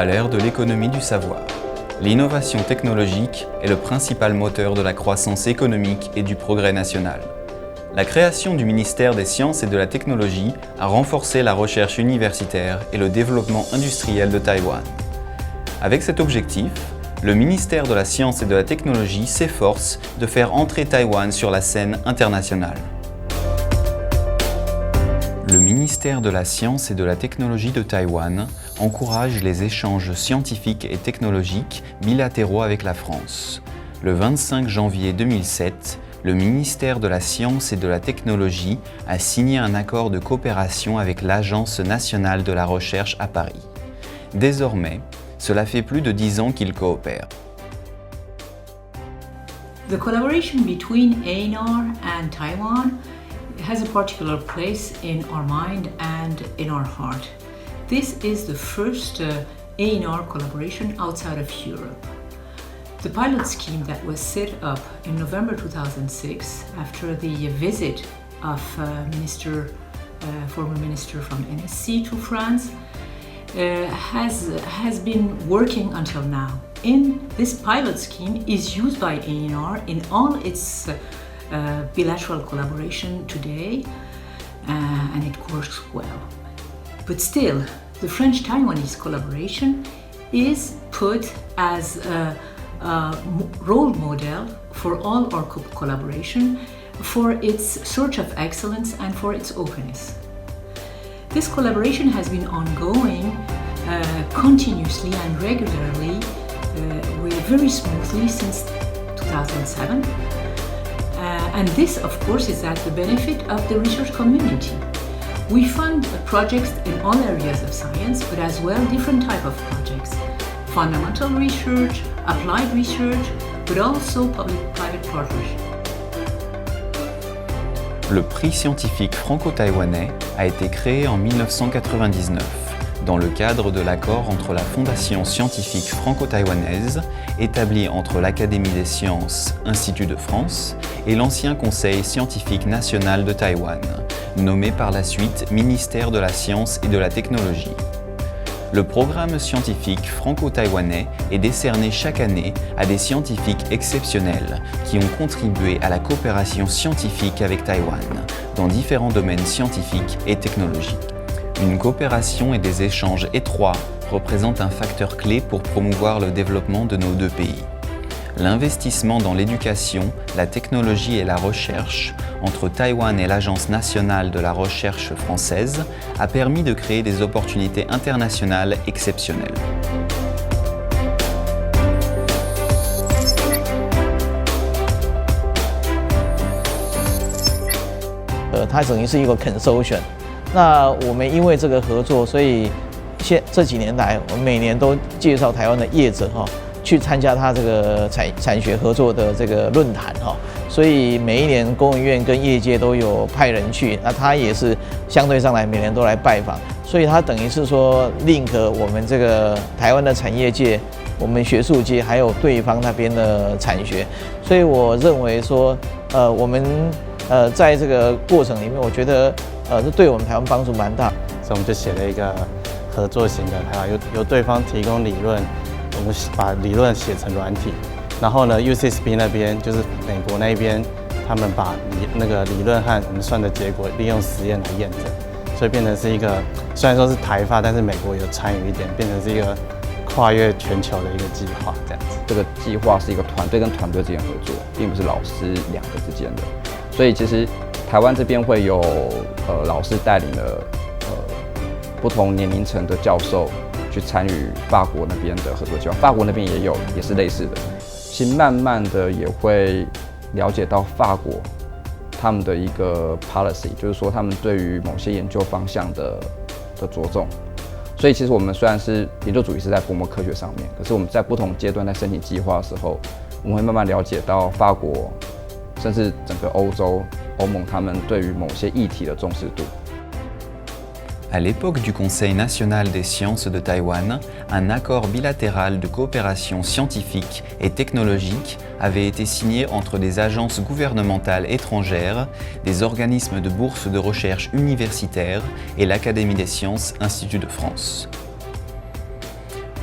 à l'ère de l'économie du savoir. L'innovation technologique est le principal moteur de la croissance économique et du progrès national. La création du ministère des Sciences et de la Technologie a renforcé la recherche universitaire et le développement industriel de Taïwan. Avec cet objectif, le ministère de la Science et de la Technologie s'efforce de faire entrer Taïwan sur la scène internationale. Le ministère de la Science et de la Technologie de Taïwan encourage les échanges scientifiques et technologiques bilatéraux avec la France. Le 25 janvier 2007, le ministère de la Science et de la Technologie a signé un accord de coopération avec l'Agence nationale de la recherche à Paris. Désormais, cela fait plus de 10 ans qu'ils coopèrent. The collaboration between ANR and Taiwan has a particular place in our mind and in our heart. This is the first ANR collaboration outside of Europe. The pilot scheme that was set up in November 2006 after the visit of former minister from NSC to France has been working until now. This pilot scheme is used by ANR in all its bilateral collaboration today, and it works well. But still, the French-Taiwanese collaboration is put as a role model for all our collaboration, for its search of excellence and for its openness. This collaboration has been ongoing continuously and regularly, very smoothly since 2007. And this, of course, is at the benefit of the research community. We fund projects in all areas of science, but as well different types of projects. Fundamental research, applied research, but also public-private partnership. Le prix scientifique franco-taïwanais a été créé en 1999 dans le cadre de l'accord entre la Fondation scientifique franco-taïwanaise, établie entre l'Académie des sciences, Institut de France, et l'ancien Conseil scientifique national de Taïwan, nommé par la suite Ministère de la Science et de la Technologie. Le programme scientifique franco-taïwanais est décerné chaque année à des scientifiques exceptionnels qui ont contribué à la coopération scientifique avec Taïwan dans différents domaines scientifiques et technologiques. Une coopération et des échanges étroits représentent un facteur clé pour promouvoir le développement de nos deux pays. L'investissement dans l'éducation, la technologie et la recherche entre Taïwan et l'Agence nationale de la recherche française a permis de créer des opportunités internationales exceptionnelles. 它等于是一个 consortium。那我们因为这个合作，所以这几年来，我们每年都介绍台湾的业者去参加他这个产学合作的这个论坛所以每一年工研院跟业界都有派人去，那他也是相对上来每年都来拜访，所以他等于是说 link 我们这个台湾的产业界、我们学术界还有对方那边的产学，所以我认为说我们在这个过程里面，我觉得这对我们台湾帮助蛮大，所以我们就写了一个合作型的，由对方提供理论。我们把理论写成软体，然后呢 ，UCSB 那边就是美国那边，他们把那个理论和我们算的结果利用实验来验证，所以变成是一个虽然说是台法，但是美国有参与一点，变成是一个跨越全球的一个计划这样子。这个计划是一个团队跟团队之间合作，并不是老师两个之间的，所以其实台湾这边会有老师带领了不同年龄层的教授。去参与法国那边的合作计划，法国那边也是类似的。其实慢慢的也会了解到法国他们的一个 policy， 就是说他们对于某些研究方向的着重。所以其实我们虽然是研究主题是在薄膜科学上面，可是我们在不同阶段在申请计划的时候，我们会慢慢了解到法国，甚至整个欧洲、欧盟他们对于某些议题的重视度。À l'époque du Conseil national des sciences de Taïwan, un accord bilatéral de coopération scientifique et technologique avait été signé entre des agences gouvernementales étrangères, des organismes de bourses de recherche universitaires et l'Académie des sciences, Institut de France.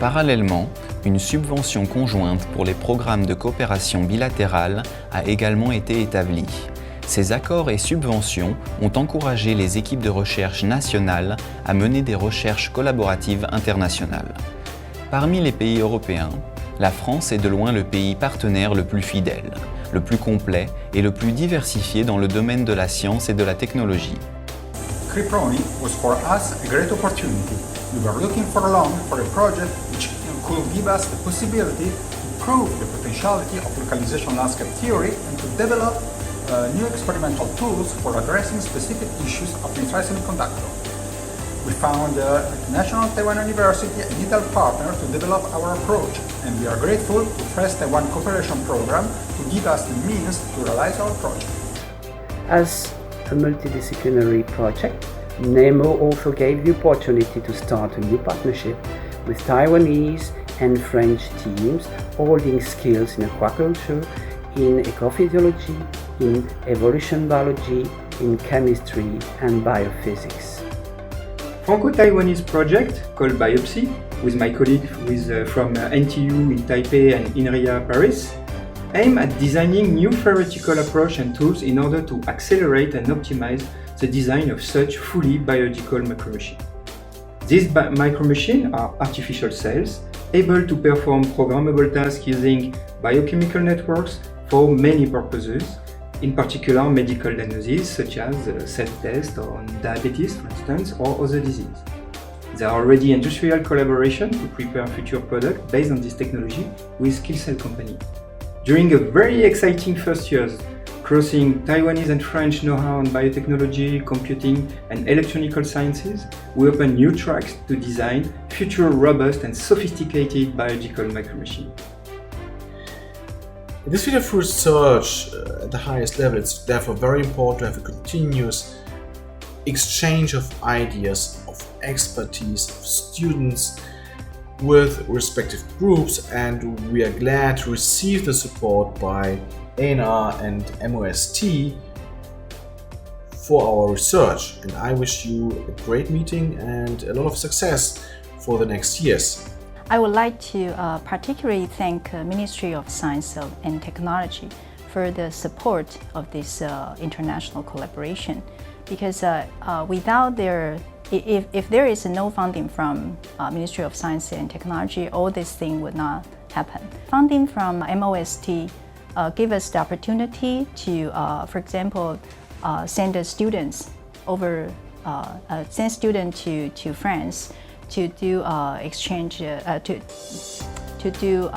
Parallèlement, une subvention conjointe pour les programmes de coopération bilatérale a également été établie. Ces accords et subventions ont encouragé les équipes de recherche nationales à mener des recherches collaboratives internationales. Parmi les pays européens, la France est de loin le pays partenaire le plus fidèle, le plus complet et le plus diversifié dans le domaine de la science et de la technologie. CRIPRONI was for us a great opportunity. We were looking for long for a project which could give us the possibility to prove the potentiality of localization landscape theory and to develop new experimental tools for addressing specific issues of neutral semiconductor. We found at National Taiwan University an ideal partner to develop our approach, and we are grateful to FRES Taiwan Cooperation Program to give us the means to realize our project. As a multidisciplinary project, NEMO also gave the opportunity to start a new partnership with Taiwanese and French teams holding skills in aquaculture, in ecophysiology, in evolution biology, in chemistry and biophysics. Franco-Taiwanese project called Biopsy, with my colleague from NTU in Taipei and INRIA Paris, aim at designing new theoretical approach and tools in order to accelerate and optimize the design of such fully biological micromachines. These micromachines are artificial cells able to perform programmable tasks using biochemical networks for many purposes, in particular medical diagnoses such as self-test on diabetes, for instance, or other diseases. There are already industrial collaboration to prepare future products based on this technology with KillCell company. During a very exciting first years, crossing Taiwanese and French know-how on biotechnology, computing, and electronical sciences, we open new tracks to design future robust and sophisticated biological micromachines. In this field of research at the highest level, it's therefore very important to have a continuous exchange of ideas, of expertise, of students with respective groups, and we are glad to receive the support by ANR and MOST for our research. And I wish you a great meeting and a lot of success for the next years. I would like to particularly thank Ministry of Science and Technology for the support of this international collaboration, because without their, if there is no funding from Ministry of Science and Technology, all this thing would not happen. Funding from MOST give us the opportunity to, for example, send the students over, send students to France to do exchange, to do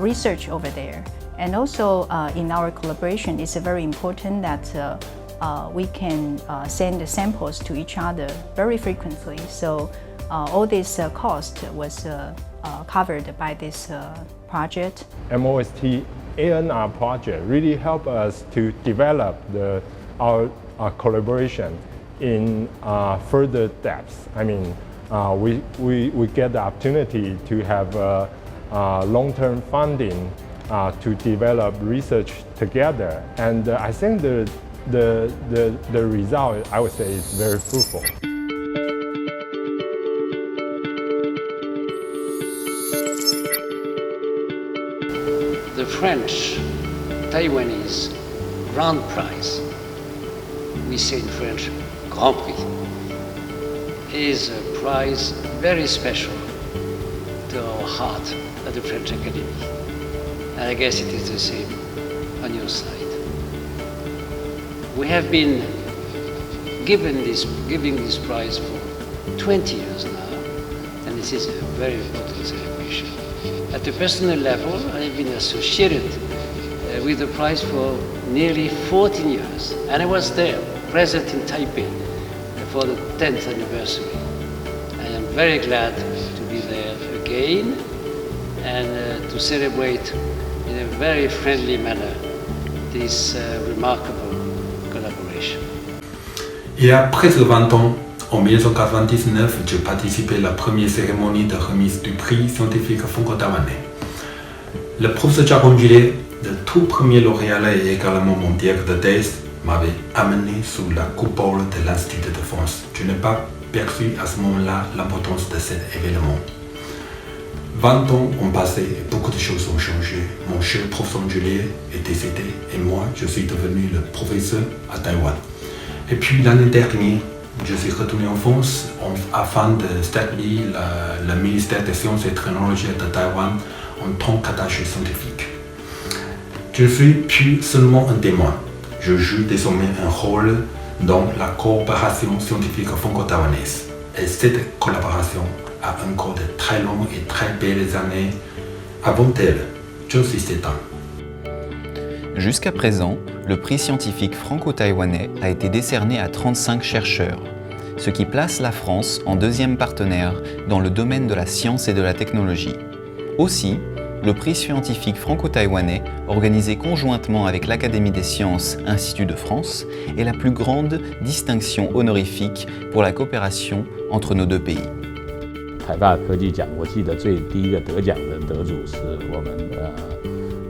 research over there. And also in our collaboration, it's very important that we can send the samples to each other very frequently. So all this cost was covered by this project. MOST ANR project really helped us to develop our collaboration in further depths. I mean, we get the opportunity to have long-term funding to develop research together, and I think the result, I would say, is very fruitful. The French Taiwanese Grand Prize, we say in French Grand Prix, is a prize very special to our heart at the French Academy. And I guess it is the same on your side. We have been giving this prize for 20 years now, and this is a very important celebration. At the personal level, I have been associated with the prize for nearly 14 years, and I was there, present in Taipei, for the 10th anniversary. I am very glad to be there again and to celebrate in a very friendly manner this remarkable collaboration. Il y a presque 20 ans, en 1999, j'ai participé à la première cérémonie de remise du prix scientifique franco-taïwanais. Le professeur Jacques Gillet, le tout premier lauréat et également mon directeur de thèse, m'avait amené sous la coupole de l'Institut de France. Je n'ai pas perçu à ce moment-là l'importance de cet événement. 20 ans ont passé et beaucoup de choses ont changé. Mon cher professeur Juliet est décédé et moi, je suis devenu le professeur à Taïwan. Et puis l'année dernière, je suis retourné en France afin d'établir le ministère des Sciences et Technologies de Taïwan en tant qu'attaché scientifique. Je ne suis plus seulement un témoin, je joue désormais un rôle dans la coopération scientifique franco-taïwanaise. Et cette collaboration a encore de très longues et très belles années avant elle, je suis certain. Jusqu'à présent, le prix scientifique franco-taïwanais a été décerné à 35 chercheurs, ce qui place la France en deuxième partenaire dans le domaine de la science et de la technologie. Aussi, le prix scientifique franco-taïwanais, organisé conjointement avec l'Académie des sciences Institut de France, est la plus grande distinction honorifique pour la coopération entre nos deux pays. 台大科技奖，我记得第一个得奖的得主是我们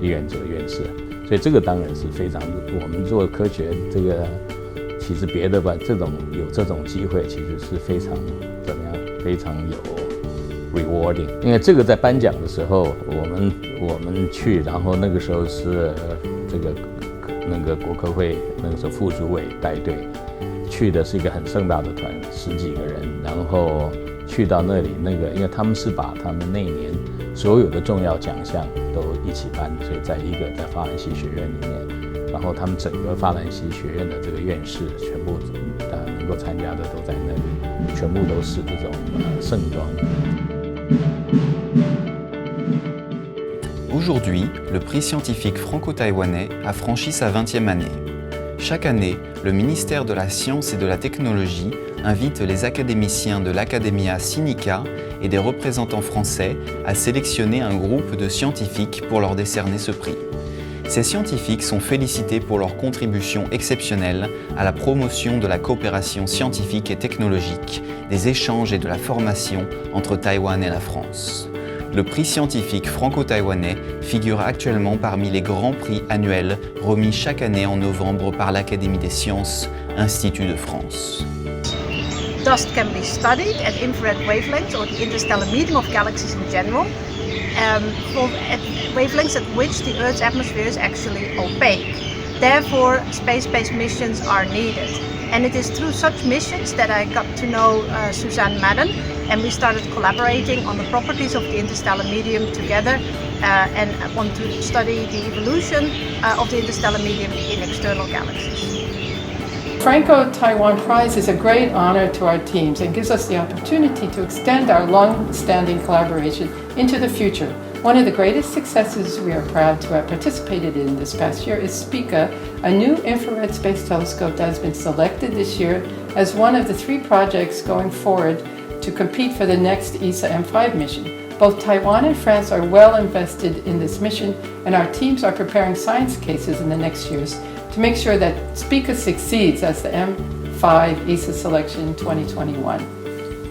李远哲院士，所以这个当然是非常，我们做科学这个其实别的吧，有这种机会其实是非常怎么样，非常有 rewarding。因为这个在颁奖的时候，我们去，然后那个时候是那个国科会那个时候副主委带队去的，是一个很盛大的团，10几个人，然后。去到那里，因为他们是把他们那一年所有的重要奖项都一起颁，所以在法兰西学院里面，然后他们整个法兰西学院的这个院士全部能够参加的都在那里，全部都是这种盛装。Aujourd'hui, le prix scientifique franco-taïwanais a franchi sa 20e année. Chaque année, le ministère de la Science et de la Technologie invite les académiciens de l'Academia Sinica et des représentants français à sélectionner un groupe de scientifiques pour leur décerner ce prix. Ces scientifiques sont félicités pour leur contribution exceptionnelle à la promotion de la coopération scientifique et technologique, des échanges et de la formation entre Taïwan et la France. Le prix scientifique franco-taïwanais figure actuellement parmi les grands prix annuels remis chaque année en novembre par l'Académie des sciences Institut de France. Dust can be studied at infrared wavelengths or the interstellar medium of galaxies in general, at wavelengths at which the Earth's atmosphere is actually opaque. Therefore, space-based missions are needed. And it is through such missions that I got to know Suzanne Madden, and we started collaborating on the properties of the interstellar medium together and want to study the evolution of the interstellar medium in external galaxies. Franco-Taiwan Prize is a great honor to our teams and gives us the opportunity to extend our long-standing collaboration into the future. One of the greatest successes we are proud to have participated in this past year is Spica, a new infrared space telescope that has been selected this year as one of the 3 projects going forward to compete for the next ESA M5 mission. Both Taiwan and France are well invested in this mission, and our teams are preparing science cases in the next years to make sure that Spica succeeds as the M5 ESA selection 2021.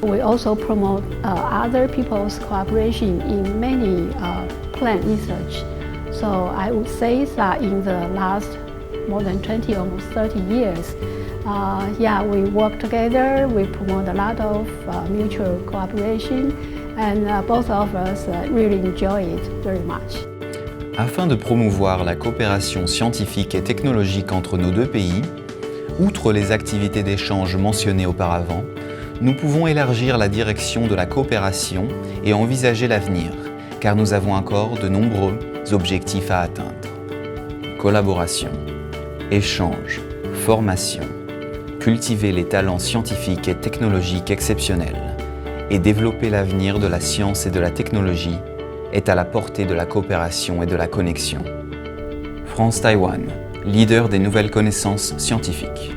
We also promote other people's collaboration in many plant research. So I would say that in the last more than 20, almost 30 years, we work together, we promote a lot of mutual cooperation, and both of us really enjoy it very much. Afin de promouvoir la coopération scientifique et technologique entre nos deux pays, outre les activités d'échange mentionnées auparavant, nous pouvons élargir la direction de la coopération et envisager l'avenir, car nous avons encore de nombreux objectifs à atteindre. Collaboration, échange, formation, cultiver les talents scientifiques et technologiques exceptionnels et développer l'avenir de la science et de la technologie est à la portée de la coopération et de la connexion. France-Taïwan, leader des nouvelles connaissances scientifiques.